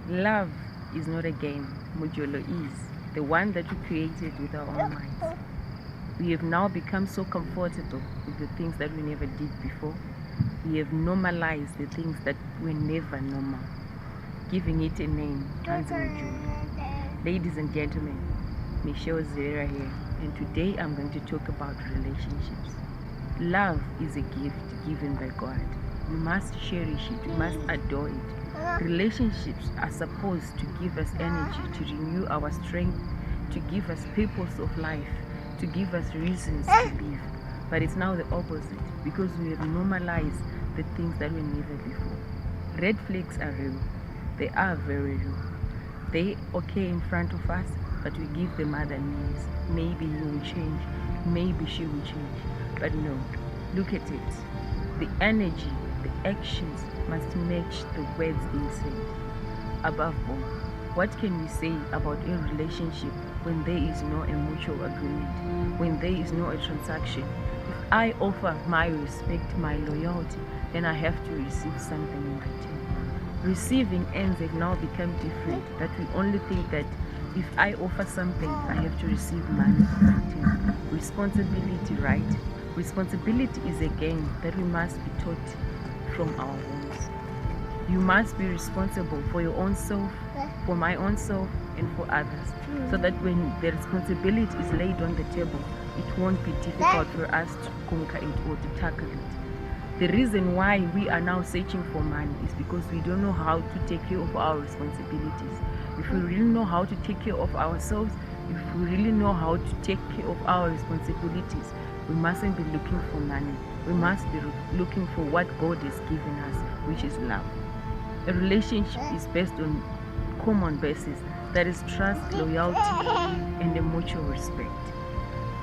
Love is not a game. Mojolo is the one that we created with our own minds. We have now become so comfortable with the things that we never did before. We have normalized the things that were never normal, giving it a name, Hansi Mojolo. Ladies and gentlemen, Michelle Zera here, and today I'm going to talk about relationships. Love is a gift given by God. We must cherish it, we must adore it. Relationships are supposed to give us energy, to renew our strength, to give us purpose of life, to give us reasons to live. But it's now the opposite, because we have normalized the things that were never before. Red flags are real. They are very real. They okay in front of us, but we give them other names. Maybe he will change, maybe she will change. But no, look at it. The energy, the actions must match the words being said. Above all, what can we say about a relationship when there is no mutual agreement, when there is no a transaction? If I offer my respect, my loyalty, then I have to receive something in return. Receiving ends have now become different, that we only think that if I offer something, I have to receive money in return. Responsibility, right? Responsibility is a game that we must be taught from our homes. You must be responsible for your own self, for my own self, and for others, so that when the responsibility is laid on the table, it won't be difficult for us to conquer it or to tackle it. The reason why we are now searching for money is because we don't know how to take care of our responsibilities. If we really know how to take care of ourselves, if we really know how to take care of our responsibilities, we mustn't be looking for money. We must be looking for what God has given us, which is love. A relationship is based on common basis, that is trust, loyalty, and a mutual respect.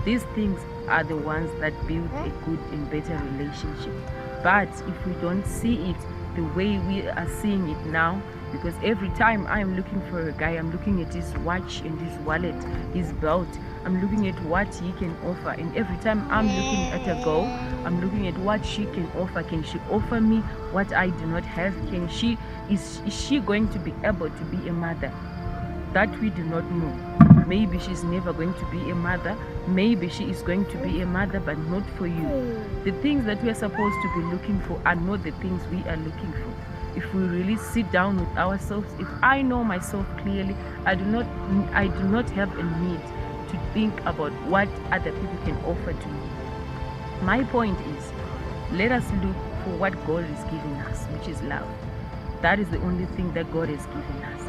These things are the ones that build a good and better relationship. But if we don't see it the way we are seeing it now, because every time I'm looking for a guy, I'm looking at his watch and his wallet, his belt, I'm looking at what he can offer, and every time I'm looking at a girl, I'm looking at what she can offer. Can she offer me what I do not have? Is she going to be able to be a mother? That we do not know. Maybe she's never going to be a mother. Maybe she is going to be a mother, but not for you. The things that we are supposed to be looking for are not the things we are looking for. If we really sit down with ourselves, if I know myself clearly, I do not have a need to think about what other people can offer to me. My point is, let us look for what God is giving us, which is love. That is the only thing that God has given us.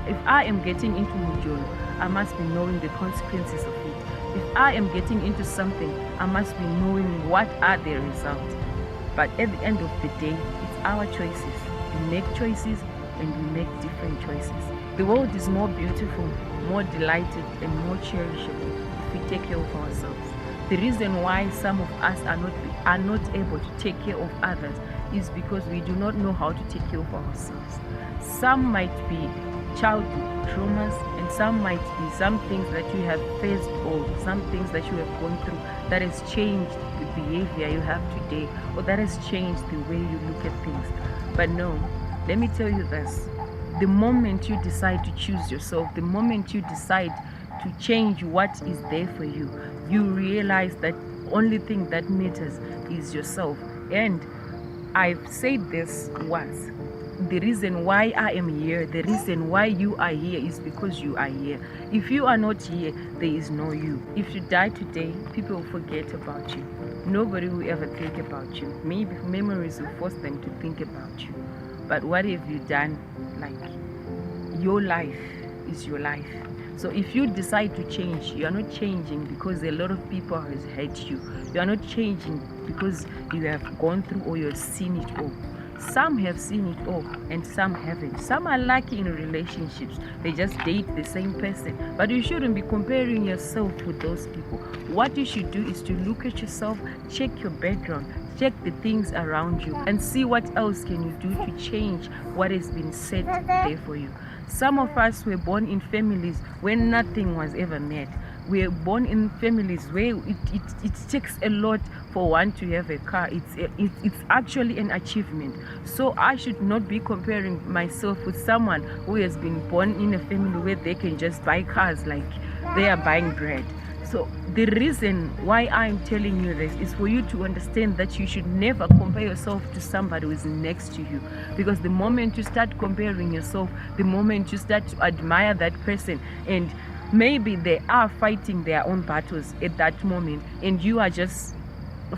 If I am getting into Mujolo, I must be knowing the consequences of it. If I am getting into something, I must be knowing what are the results. But at the end of the day, it's our choices. We make choices and we make different choices. The world is more beautiful, more delighted, and more cherishable if we take care of ourselves. The reason why some of us are not able to take care of others is because we do not know how to take care of ourselves. Some might be childhood traumas, and some might be some things that you have faced or some things that you have gone through that has changed the behavior you have today, or that has changed the way you look at things. But no, let me tell you this. The moment you decide to choose yourself, the moment you decide to change what is there for you, you realize that only thing that matters is yourself. And I've said this once. The reason why I am here, the reason why you are here is because you are here. If you are not here, there is no you. If you die today, people will forget about you. Nobody will ever think about you. Maybe memories will force them to think about you. But what have you done? Like, your life is your life. So if you decide to change, you are not changing because a lot of people has hurt you. You are not changing because you have gone through or you have seen it all. Some have seen it all and some haven't. Some are lucky in relationships. They just date the same person. But you shouldn't be comparing yourself with those people. What you should do is to look at yourself, check your background, check the things around you, and see what else can you do to change what has been set there for you. Some of us were born in families where nothing was ever met. We are born in families where it takes a lot for one to have a car. It's actually an achievement. So I should not be comparing myself with someone who has been born in a family where they can just buy cars like they are buying bread. So the reason why I'm telling you this is for you to understand that you should never compare yourself to somebody who is next to you. Because the moment you start comparing yourself, the moment you start to admire that person, and maybe they are fighting their own battles at that moment, and you are just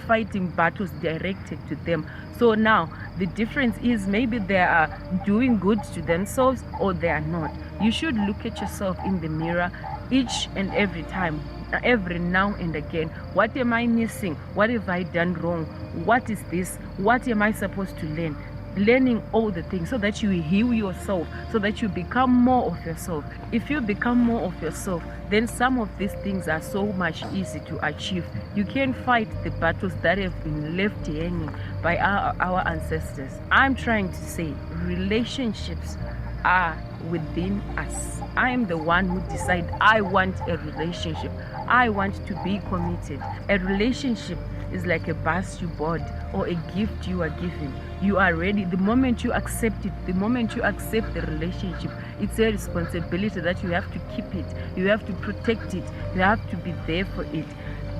fighting battles directed to them. So now the difference is maybe they are doing good to themselves or they are not. You should look at yourself in the mirror each and every time, every now and again. What am I missing? What have I done wrong? What is this? What am I supposed to learn? Learning all the things so that you heal yourself, so that you become more of yourself. If you become more of yourself, then some of these things are so much easy to achieve. You can fight the battles that have been left hanging by our ancestors. I'm trying to say relationships are within us. I am the one who decides I want a relationship. I want to be committed. A relationship is like a bus you bought or a gift you are given. You are ready. The moment you accept it, the moment you accept the relationship, it's a responsibility that you have to keep it. You have to protect it. You have to be there for it.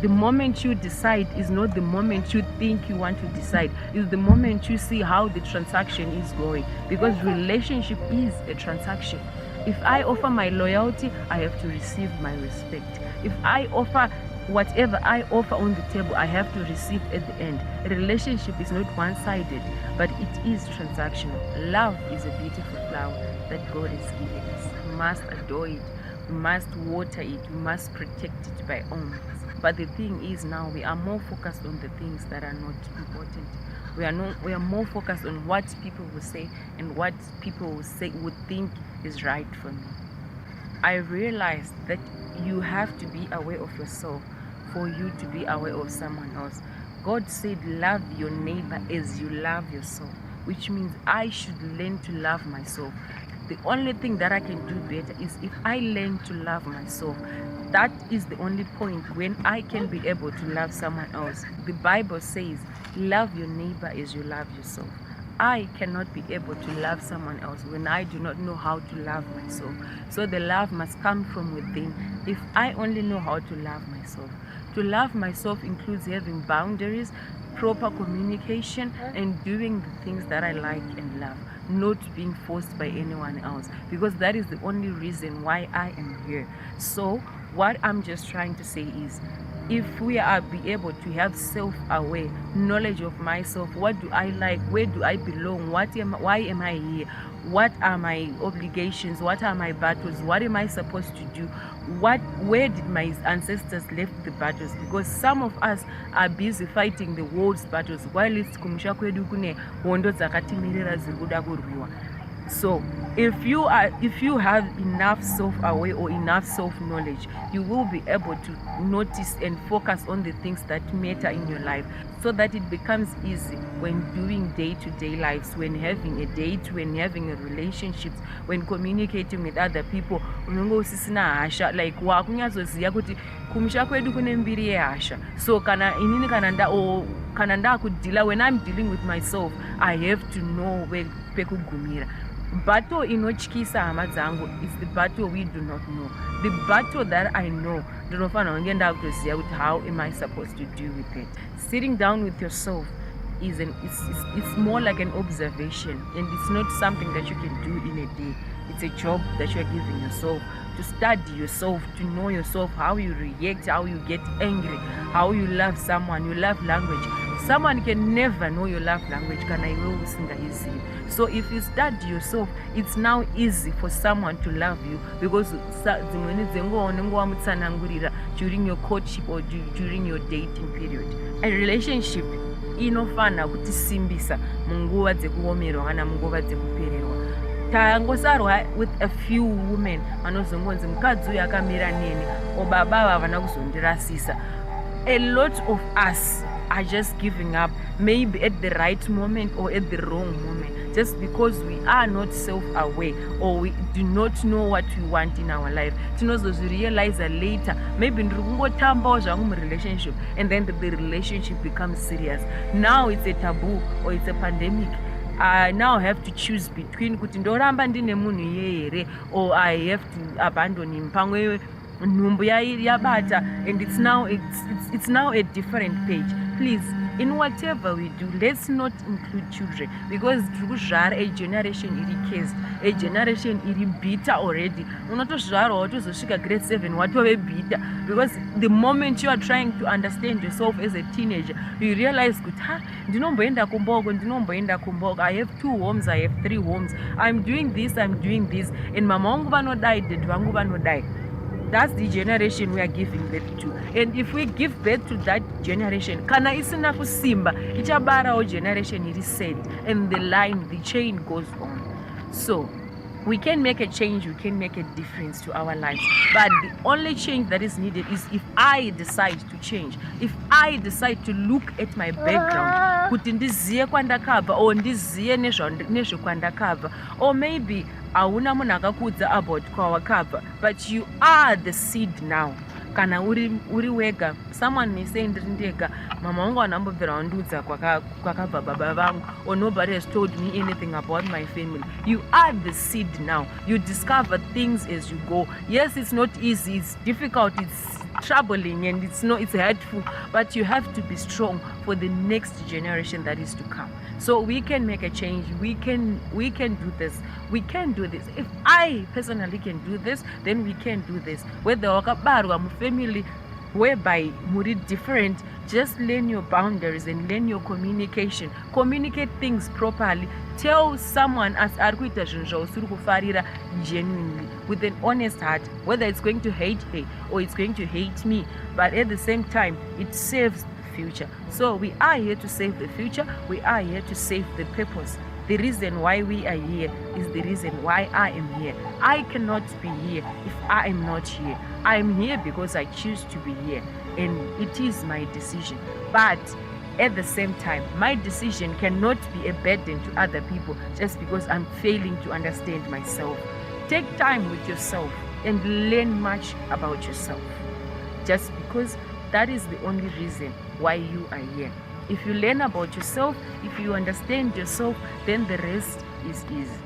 The moment you decide is not the moment you think you want to decide. It's the moment you see how the transaction is going. Because relationship is a transaction. If I offer my loyalty, I have to receive my respect. If I offer whatever I offer on the table, I have to receive at the end. A relationship is not one-sided, but it is transactional. Love is a beautiful flower that God has given us. We must adore it. We must water it. We must protect it by all means. But the thing is now we are more focused on the things that are not important. We are more focused on what people will say and what people would think is right for me. I realized that you have to be aware of yourself for you to be aware of someone else. God said, love your neighbor as you love yourself, which means I should learn to love myself. The only thing that I can do better is if I learn to love myself. That is the only point when I can be able to love someone else. The Bible says, love your neighbor as you love yourself. I cannot be able to love someone else when I do not know how to love myself. So the love must come from within. If I only know how to love myself. To love myself includes having boundaries, proper communication, and doing the things that I like and love, not being forced by anyone else, because that is the only reason why I am here. So what I'm just trying to say is, if we are be able to have self-aware knowledge of myself, what do I like, where do I belong, why am I here, what are my obligations, what are my battles, what am I supposed to do, where did my ancestors left the battles? Because some of us are busy fighting the world's battles while it's kumusha kwedu kune hondo dzakatimirira ziri kuda kurwiwa. So if you have enough self-aware or enough self-knowledge, you will be able to notice and focus on the things that matter in your life, so that it becomes easy when doing day-to-day lives, when having a date, when having a relationships, when communicating with other people. Unongo usisina hasha, like wakunyazoziya kuti kumusha kwedu kune mbiri yehasha. So kana inini kana nda kudila, when I'm dealing with myself, I have to know where pekugumira. Battle inochikisa hama dzangu is the battle we do not know. The battle that I know, how am I supposed to deal with it? Sitting down with yourself it's more like an observation, and it's not something that you can do in a day. It's a job that you're giving yourself, to study yourself, to know yourself, how you react, how you get angry, how you love someone, you love language. Someone can never know your love language. So if you study yourself, it's now easy for someone to love you, because during your courtship or during your dating period. A relationship inofana kutisimbisa munguva dzekuomerwa kana munguva dzekupererwa. Tangosarwa with a few women vanozongonzi mukadzi uyu akamira neni, obaba havana kuzondirasisa. A lot of us are just giving up, maybe at the right moment or at the wrong moment. just because we are not self-aware or we do not know what we want in our life. Realize later, maybe relationship, and then the relationship becomes serious. Now it's a taboo or it's a pandemic. I now have to choose between kuti ndoramba ndine munhu iye here, or I have to abandon him. Pamwe nhumbu yabata, and it's now a different page. Please, in whatever we do, let's not include children, because a generation iri case, a generation iri bitter already. Unotozvara watozosvika grade 7 watove bitter, because the moment you are trying to understand yourself as a teenager, you realize kuti ndinomboenda kumboko, I have 2 homes, I have 3 homes, I'm doing this, and mama vangu vanodai, dad vangu vanodai. That's the generation we are giving birth to. And if we give birth to that generation, kana isina kusimba, ichabara generation iri sad, and the chain goes on. So we can make a change, we can make a difference to our lives. But the only change that is needed is if I decide to change. If I decide to look at my background, kuti ndiziye kwandakabva, or ndiziye nezvekwandakabva, or maybe auna munhu akakudza about kwawakabva, but you are the seed now. Kana uri wega, someone may say ndiri ndega, mama wangu anambobvira wandudza kwakabva baba vangu, or nobody has told me anything about my family. You are the seed now. You discover things as you go. Yes, it's not easy, it's difficult, it's troubling, and it's hurtful, but you have to be strong for the next generation that is to come. So we can make a change. We can do this. We can do this. If I personally can do this, then we can do this. Whether wakabarwa mu family whereby muri different, just learn your boundaries and learn your communication. Communicate things properly. Tell someone as arkuita zvinhu usiri kufarira genuinely, with an honest heart, whether it's going to hate her or it's going to hate me, but at the same time it saves the future. So we are here to save the future. We are here to save the purpose. The reason why we are here is the reason why I am here. I cannot be here if I am not here. I am here because I choose to be here, and it is my decision. But at the same time, my decision cannot be a burden to other people just because I'm failing to understand myself. Take time with yourself and learn much about yourself, just because that is the only reason why you are here. If you learn about yourself, if you understand yourself, then the rest is easy.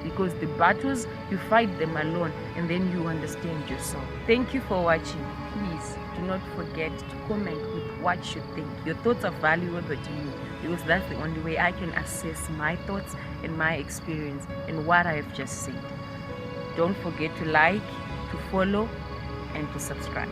Because the battles, you fight them alone, and then you understand yourself. Thank you for watching. Please do not forget to comment with what you think. Your thoughts are valuable to me, because that's the only way I can assess my thoughts and my experience and what I have just said. Don't forget to like, to follow, and to subscribe.